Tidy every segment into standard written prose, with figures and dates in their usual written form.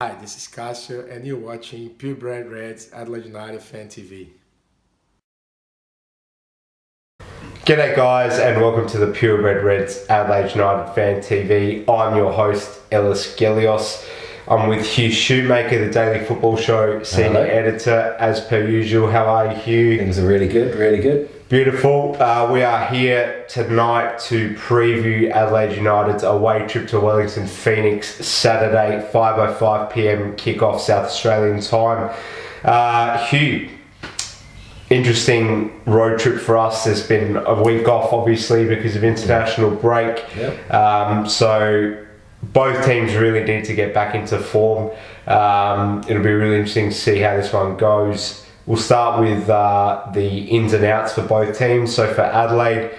Hi, this is Casio, and you're watching Purebred Reds Adelaide United Fan TV. G'day guys, and welcome to the Purebred Reds Adelaide United Fan TV. I'm your host, Ellis Gelios. I'm with Hugh Schuitemaker, the Daily Football Show Senior Editor, as per usual. How are you, Hugh? Things are really good, really good. Beautiful. We are here tonight to preview Adelaide United's away trip to Wellington Phoenix, Saturday, 5:05 PM kickoff South Australian time. Hugh, interesting road trip for us. There's been a week off, obviously, because of international break. Yep. So both teams really need to get back into form. It'll be really interesting to see how this one goes. We'll start with the ins and outs for both teams. So for Adelaide,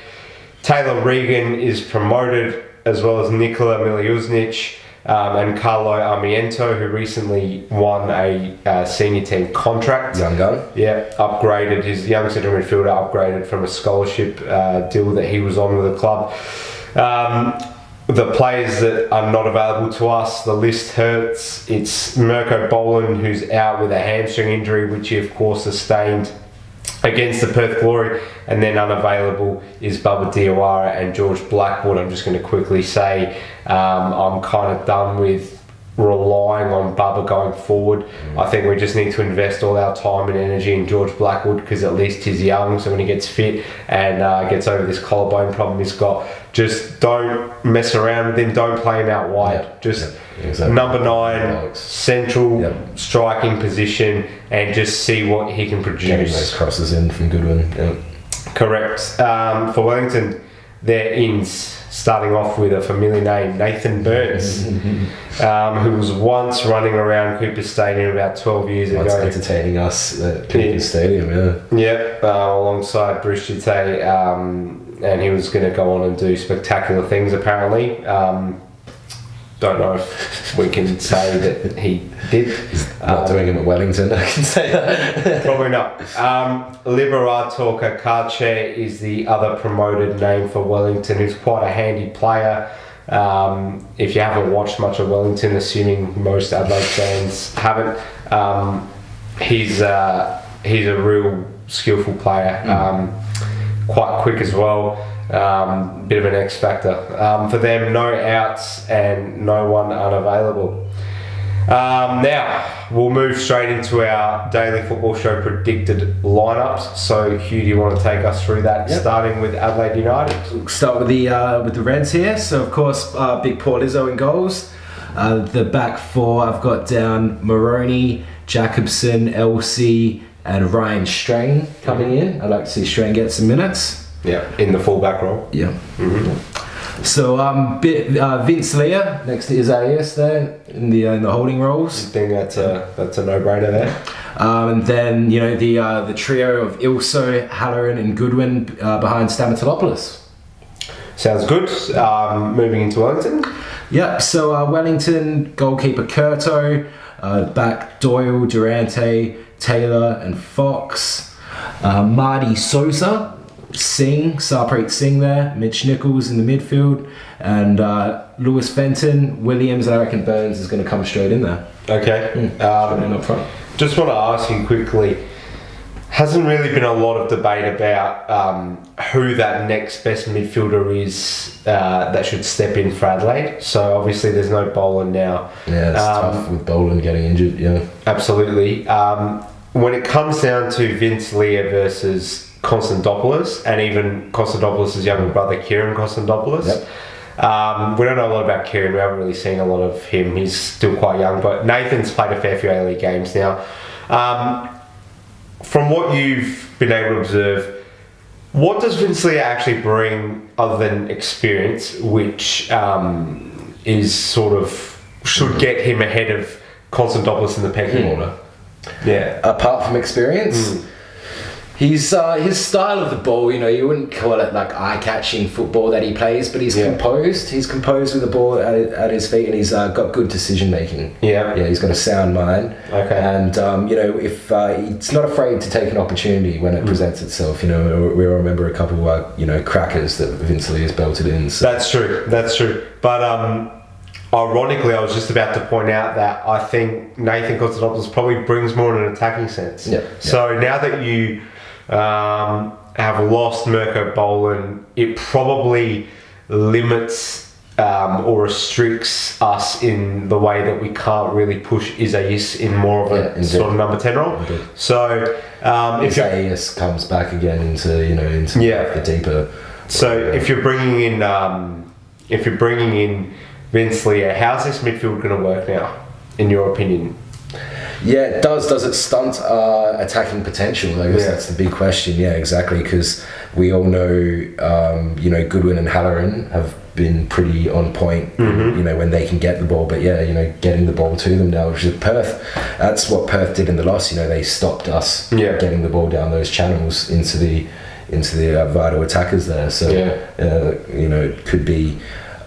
Taylor Regan is promoted, as well as Nikola Miliuznic and Carlo Armiento, who recently won a senior team contract. Young gun. Yeah, upgraded. His young central midfielder upgraded from a scholarship deal that he was on with the club. The players that are not available to us, the list hurts. It's Mirko Boland, who's out with a hamstring injury, which he of course sustained against the Perth Glory, and then unavailable is Bubba Diawara and George Blackwood. I'm just going to quickly say I'm kind of done with relying on Bubba going forward. I think we just need to invest all our time and energy in George Blackwood, because at least he's young, so when he gets fit and gets over this collarbone problem he's got, just don't mess around with him, don't play him out wide. Exactly. Number 9, central striking position, and just see what he can produce. Getting those crosses in from Goodwin. Yeah. Correct. For Wellington, their ins, starting off with a familiar name, Nathan Burns, who was once running around Cooper Stadium about 12 years ago. Entertaining us at Cooper Stadium, alongside Bruce Jute, and he was going to go on and do spectacular things apparently. Don't know if we can say that he did. Not doing him at Wellington, I can say that. Probably not. Liberator Kakache is the other promoted name for Wellington, who's quite a handy player. If you haven't watched much of Wellington, assuming most Adelaide fans haven't, he's a real skillful player, quite quick as well. Bit of an X factor. For them, no outs and no one unavailable. Now, we'll move straight into our Daily Football Show predicted lineups. So, Hugh, do you want to take us through that, starting with Adelaide United? We'll start with the Reds here. So, of course, big Paul Izzo in goals. The back four, I've got down Moroney, Jacobson, LC, and Ryan Strain coming in. I'd like to see Strain get some minutes. Yeah, in the fullback role. Yeah. So Vince Leah next to Isaias there in the holding roles. I think that's a no-brainer there. And then the trio of Ilso, Halloran, and Goodwin behind Stamatolopoulos. Sounds good. Moving into Wellington. Yep. So Wellington goalkeeper Curto, back Doyle, Durante, Taylor, and Fox. Marty Sosa. Sarpreet Singh there, Mitch Nichols in the midfield, and Lewis Fenton, Williams, and I reckon Burns is going to come straight in there. Okay. Up front. Just want to ask you quickly, hasn't really been a lot of debate about who that next best midfielder is that should step in for Adelaide. So obviously there's no Boland now. Yeah, it's tough with Boland getting injured, yeah. Absolutely. When it comes down to Vince Leah versus Konstantopoulos, and even Konstantopoulos' younger brother Kieran Konstantopoulos. We don't know a lot about Kieran. We haven't really seen a lot of him. He's still quite young, but Nathan's played a fair few A-League games now. From what you've been able to observe, what does Vince Leah actually bring other than experience, which is sort of should get him ahead of Konstantopoulos in the pecking order? Yeah. Apart from experience? His style of the ball, you wouldn't call it like eye-catching football that he plays, but he's composed. He's composed with the ball at his feet, and he's got good decision-making. Yeah. Yeah, he's got a sound mind. Okay. And, if he's not afraid to take an opportunity when it presents itself. We remember a couple of, crackers that Vince Lee has belted in. So. That's true. But ironically, I was just about to point out that I think Nathan Konstantopoulos probably brings more in an attacking sense. Yeah. So now that you have lost Mirko Bolan, it probably limits or restricts us in the way that we can't really push Isaias in more of a sort of number 10 role. Indeed. So if Isaias comes back again into the deeper. So if you're bringing in Vince Leah, how's this midfield going to work now, in your opinion? Yeah, it does. Does it stunt our attacking potential? I guess that's the big question. Yeah, exactly. Because we all know, Goodwin and Halloran have been pretty on point. When they can get the ball. But getting the ball to them now, which is Perth. That's what Perth did in the loss. They stopped us getting the ball down those channels into the vital attackers there. So it could be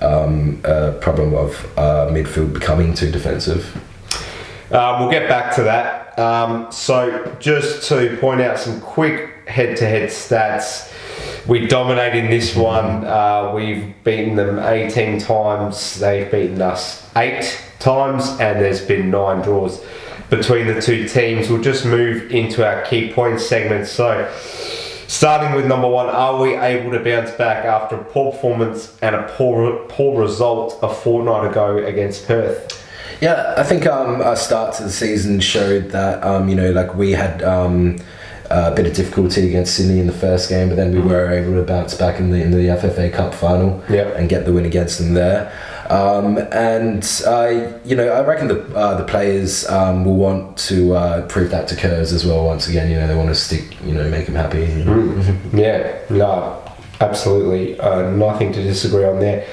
a problem of midfield becoming too defensive. We'll get back to that. So just to point out some quick head-to-head stats, we dominated this one. We've beaten them 18 times. They've beaten us 8 times, and there's been 9 draws between the two teams. We'll just move into our key points segment. So starting with number 1, are we able to bounce back after a poor performance and a poor result a fortnight ago against Perth? Yeah, I think our start to the season showed that we had a bit of difficulty against Sydney in the first game, but then we were able to bounce back in the FFA Cup final and get the win against them there. I reckon the players will want to prove that to Kurz as well. Once again, they want to stick, make him happy. Yeah, no, absolutely, nothing to disagree on there.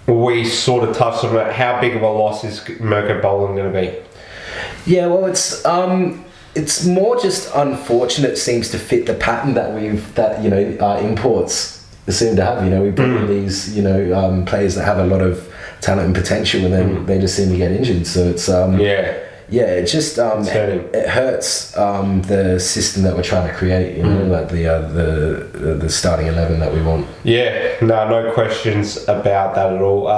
We sort of touched on it. How big of a loss is Mirko Bolan going to be? Yeah, well, it's more just unfortunate. Seems to fit the pattern that our imports seem to have. We bring in these players that have a lot of talent and potential, and then they just seem to get injured. So it's it just it hurts the system that we're trying to create. Like the starting 11 that we want. Yeah, no questions about that at all.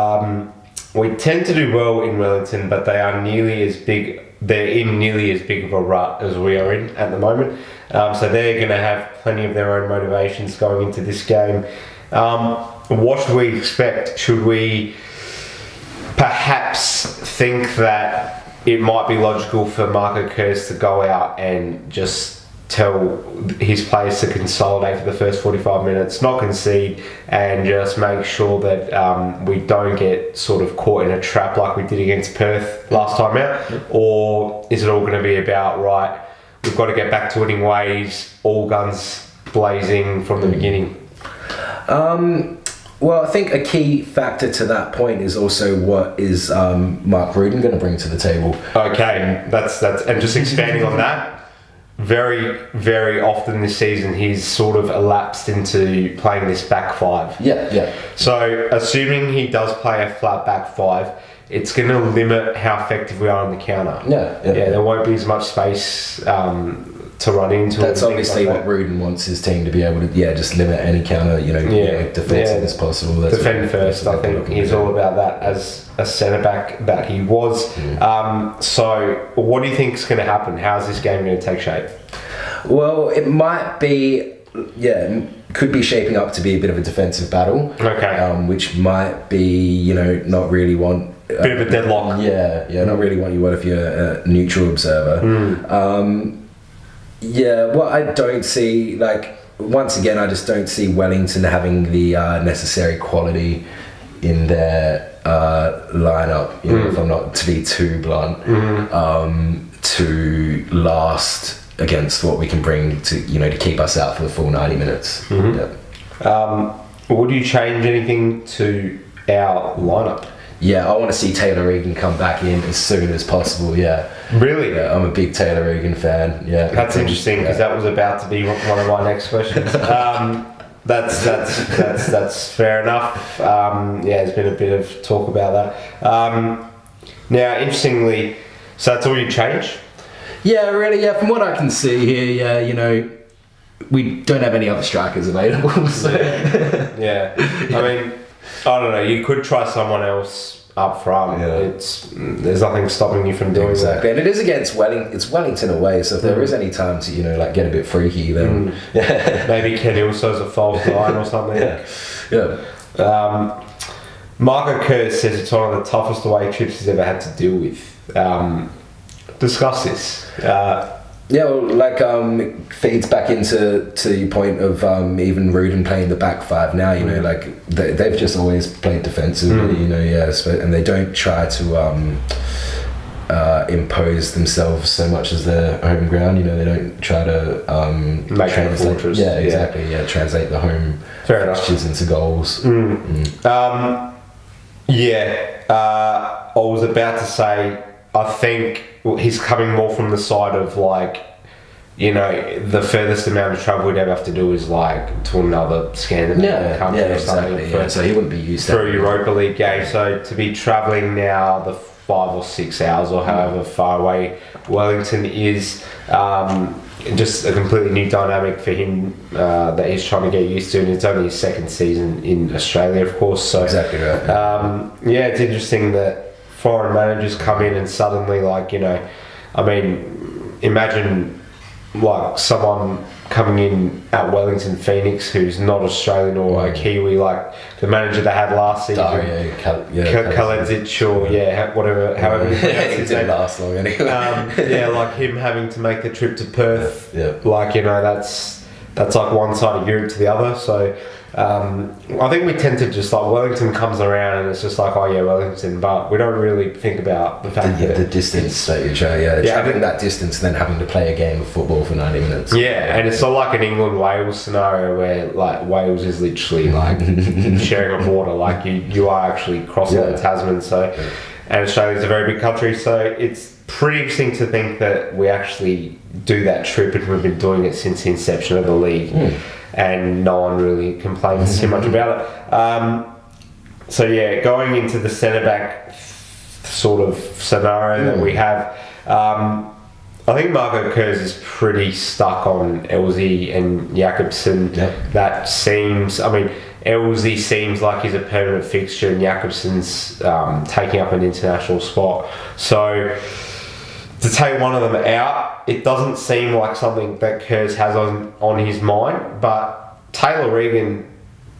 We tend to do well in Wellington, but they are nearly as big. They're in nearly as big of a rut as we are in at the moment. So they're going to have plenty of their own motivations going into this game. What should we expect? Should we perhaps think that it might be logical for Marco Kurz to go out and just tell his players to consolidate for the first 45 minutes, not concede, and just make sure that we don't get sort of caught in a trap like we did against Perth last time out? Or is it all going to be about, right, we've got to get back to winning ways, all guns blazing from the beginning? Well, I think a key factor to that point is also what is Mark Rudin going to bring to the table. Okay, that's and just expanding on that. Very, very often this season he's sort of elapsed into playing this back 5. Yeah. So assuming he does play a flat back 5, it's going to limit how effective we are on the counter. Yeah. There won't be as much space to run into. That's obviously what Rudin wants his team to be able to, just limit any counter, defensive as possible. That's defend first. I think he's all about that as a centre back that he was. So what do you think is going to happen? How's this game going to take shape? Well, it might be, could be shaping up to be a bit of a defensive battle. Okay. Which might be, not really want. Bit of a deadlock. Not really what you want if you're a neutral observer. Well, I don't see, once again, I just don't see Wellington having the necessary quality in their lineup, if I'm not to be too blunt, to last against what we can bring to, to keep us out for the full 90 minutes. Would you change anything to our lineup? Yeah, I want to see Taylor Egan come back in as soon as possible. Yeah. Really? Yeah, I'm a big Taylor Egan fan. Yeah. That's interesting because that was about to be one of my next questions. That's fair enough. There's been a bit of talk about that. Now, interestingly, so that's all you change? Yeah, really. Yeah, from what I can see here, we don't have any other strikers available. So. I mean, I don't know. You could try someone else. up front. There's nothing stopping you from doing exactly. And it is against It's Wellington away, so if there is any time to like get a bit freaky, then maybe Ken Ilso's a false line or something. Marco Kurz says it's one of the toughest away trips he's ever had to deal with. Discuss this. Feeds back into your point of even Rudin playing the back five now. They've just always played defensively. And they don't try to impose themselves so much as their home ground. They don't try to make it a fortress. Yeah, exactly. Yeah, translate the home fixtures into goals. I was about to say, I think he's coming more from the side of the furthest amount of travel we'd ever have to do is to another Scandinavian country or something. Exactly. So he wouldn't be used to for a Europa League game. So to be travelling now the 5 or 6 hours or however far away Wellington is, just a completely new dynamic for him that he's trying to get used to, and it's only his second season in Australia, of course. So exactly right. It's interesting that foreign managers come in and suddenly, imagine someone coming in at Wellington Phoenix who's not Australian or a Kiwi, like the manager they had last season, Kaledzic or however you pronounce his name. Last long anyway. Like him having to make the trip to Perth. That's like one side of Europe to the other. So I think we tend to just Wellington comes around and it's just Wellington, but we don't really think about the fact that the distance that you're traveling that distance and then having to play a game of football for 90 minutes. And it's not like an England-Wales scenario where Wales is literally sharing a border. You are actually crossing the Tasman. So, and Australia's a very big country, so it's pretty interesting to think that we actually do that trip, and we've been doing it since the inception of the league. And no one really complains too much about it. Going into the centre-back sort of scenario that we have, I think Marco Kurz is pretty stuck on Elsie and Jakobsen. That seems, Elsie seems like he's a permanent fixture, and Jakobsen's taking up an international spot. So to take one of them out, it doesn't seem like something that Kurz has on his mind. But Taylor Regan,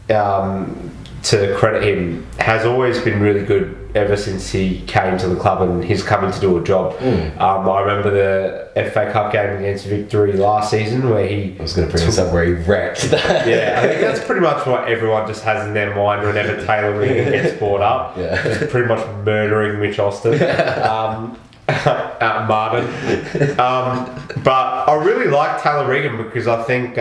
to credit him, has always been really good ever since he came to the club and he's coming to do a job. I remember the FA Cup game against Victory last season where he... I was going to bring this up where he wrecked that. I think that's pretty much what everyone just has in their mind whenever Taylor Regan gets brought up. Just pretty much murdering Mitch Austin. At Martin. But I really like Taylor Regan because I think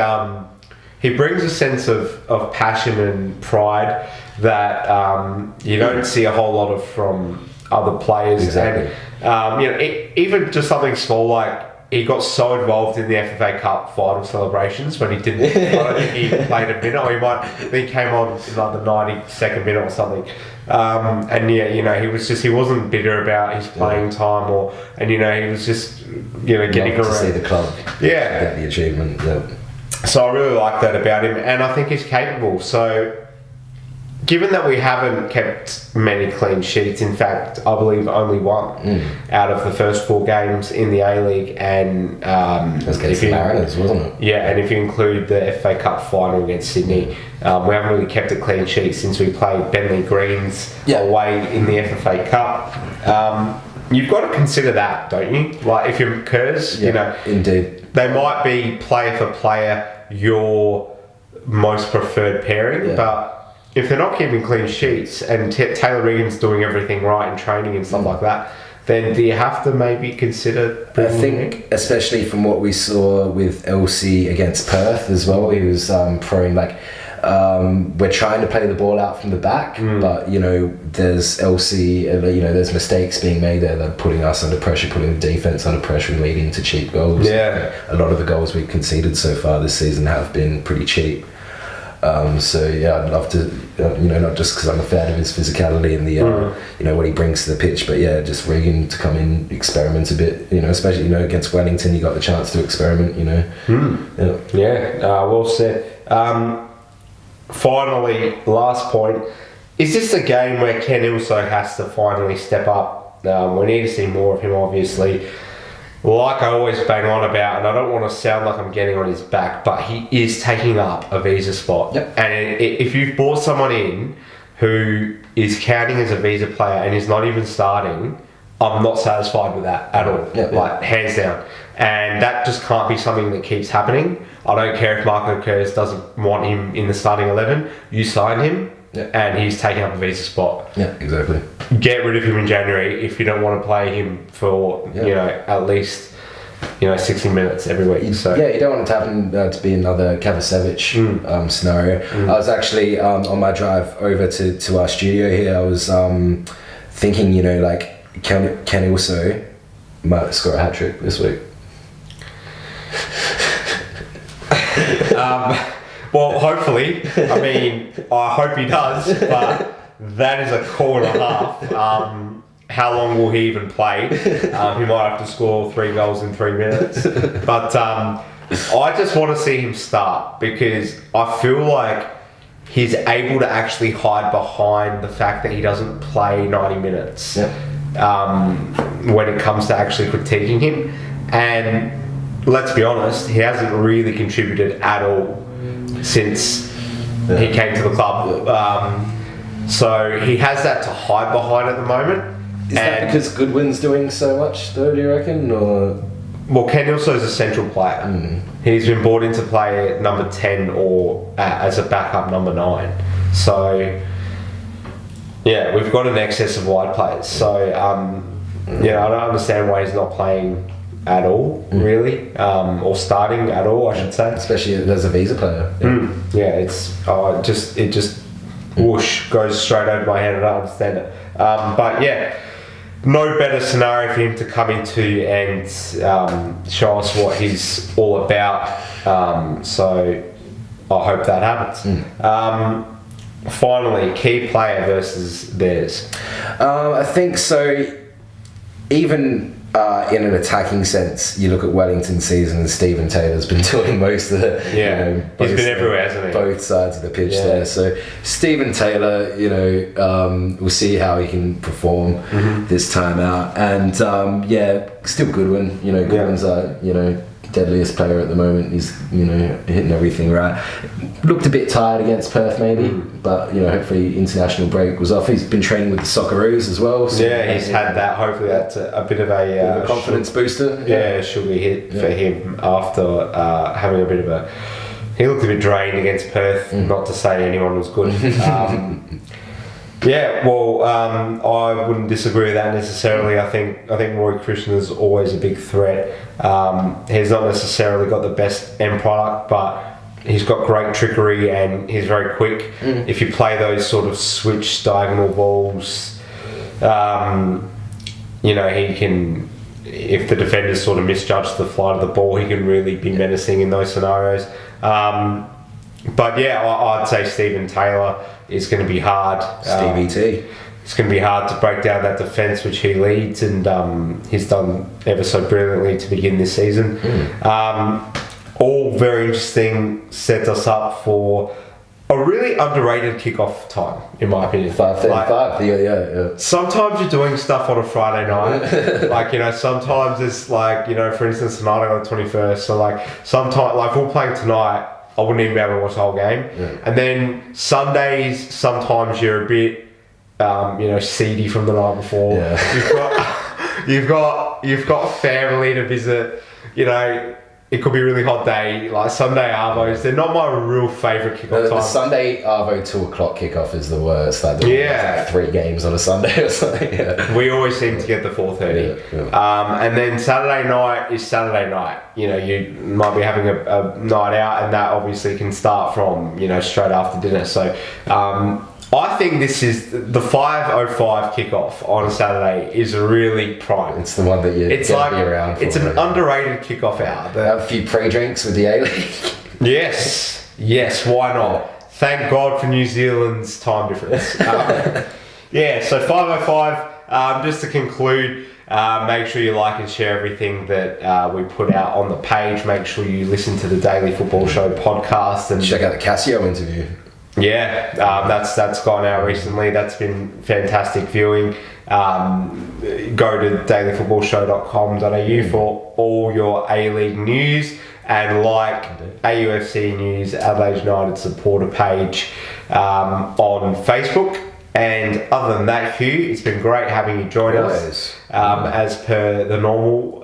he brings a sense of passion and pride that you don't see a whole lot of from other players. Exactly. And even just something small like he got so involved in the FFA Cup final celebrations when he didn't. I don't think he played a minute, or he came on in the 92nd minute or something. He wasn't bitter about his playing time, he was just getting around to see the club. Get the achievement. So I really like that about him, and I think he's capable. So, given that we haven't kept many clean sheets, in fact, I believe only one out of the first 4 games in the A-League, and it was against the Mariners, wasn't it? Yeah, and if you include the FA Cup final against Sydney, we haven't really kept a clean sheet since we played Bentley Greens away in the FFA Cup. You've got to consider that, don't you? If you're Kurz, indeed. They might be player for player your most preferred pairing, but if they're not keeping clean sheets and Taylor Regan's doing everything right in training and stuff like that, then do you have to maybe consider... I think, especially from what we saw with LC against Perth as well, he was throwing we're trying to play the ball out from the back, but there's LC, there's mistakes being made there that are putting us under pressure, putting the defense under pressure and leading to cheap goals. A lot of the goals we've conceded so far this season have been pretty cheap. I'd love to, not just because I'm a fan of his physicality and the, what he brings to the pitch, but just Regan to come in, experiment a bit, especially, against Wellington, you got the chance to experiment, well said. Finally, last point, is this a game where Ken also has to finally step up? We need to see more of him, obviously. Like I always bang on about, and I don't want to sound like I'm getting on his back, but he is taking up a visa spot. Yep. And if you've brought someone in who is counting as a visa player and is not even starting, I'm not satisfied with that at all. Like, hands down. And that just can't be something that keeps happening. I don't care if Marco Kurz doesn't want him in the starting 11. You sign him, and he's taking up a visa spot. Yeah, exactly. Get rid of him in January if you don't want to play him for at least 60 minutes every week. So you don't want it to happen to be another Kavasevic scenario. I was actually on my drive over to our studio here. I was thinking, Ken also might score a hat trick this week. Well, hopefully. I mean, I hope he does, but that is a call and a half. How long will he even play? He might have to score 3 goals in 3 minutes. But I just want to see him start, because I feel like he's able to actually hide behind the fact that he doesn't play 90 minutes when it comes to actually critiquing him. And let's be honest, he hasn't really contributed at all since he came to the club. So he has that to hide behind at the moment. Is that because Goodwin's doing so much, though, do you reckon? Or? Well, Ken Ilso is a central player. He's been brought in to play at number 10 or as a backup number 9. So, yeah, we've got an excess of wide players. So, I don't understand why he's not playing at all, really, or starting at all, I should say. Especially as a visa player. It just whoosh goes straight over my head. I don't understand it. But yeah, no better scenario for him to come into and show us what he's all about. So I hope that happens. Finally, key player versus theirs. I think so. Even in an attacking sense, you look at Wellington's season, and Stephen Taylor's been doing most of the. He's been everywhere, hasn't he? Both sides of the pitch there. So Stephen Taylor, we'll see how he can perform this time out, and still Goodwin. Goodwin's deadliest player at the moment. He's hitting everything right. Looked a bit tired against Perth maybe, but hopefully international break was off. He's been training with the Socceroos as well. So he's had that. Hopefully that's a bit of a confidence booster. Sugar hit for him after having a bit of a. He looked a bit drained against Perth. Not to say anyone was good. I wouldn't disagree with that necessarily. I think Roy Krishna's always a big threat. He's not necessarily got the best end product, but he's got great trickery and he's very quick. If you play those sort of switch diagonal balls, he can. If the defenders sort of misjudge the flight of the ball, he can really be menacing in those scenarios. I'd say Stephen Taylor is going to be hard. Stevie T. It's going to be hard to break down that defence which he leads, and he's done ever so brilliantly to begin this season. All very interesting, sets us up for a really underrated kickoff time, in my opinion. 5:35. Sometimes you're doing stuff on a Friday night. Sometimes it's for instance, tonight I got the 21st. So sometimes, if we're playing tonight, I wouldn't even be able to watch the whole game. And then Sundays, sometimes you're a bit, seedy from the night before. You've got family to visit. It could be a really hot day. Like Sunday arvos, they're not my real favourite kickoff time. The Sunday arvo 2:00 kickoff is the worst. Like 3 games on a Sunday or something. We always seem to get the 4:30. And then Saturday night is Saturday night. You might be having a night out, and that obviously can start from straight after dinner. So I think this is the 5:05 kickoff on a Saturday is really prime. It's the one that you're going to be around for. It's an underrated kickoff hour. Have a few pre-drinks with the A-League. Yes, why not? Thank God for New Zealand's time difference. So 5:05, just to conclude, make sure you like and share everything that we put out on the page. Make sure you listen to the Daily Football Show podcast. And check out the Casio interview. Yeah, that's gone out recently. That's been fantastic viewing. Go to dailyfootballshow.com.au for all your A-League news, and like AUFC News Adelaide United supporter page on Facebook. And other than that, Hugh, it's been great having you join us as per the normal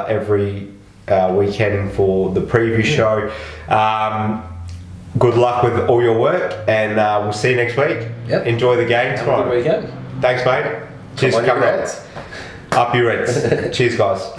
every weekend for the preview show. Good luck with all your work, and we'll see you next week. Yep. Enjoy the game tomorrow. Have a good weekend. Thanks, mate. Cheers for coming on. Up your Reds. Cheers, guys.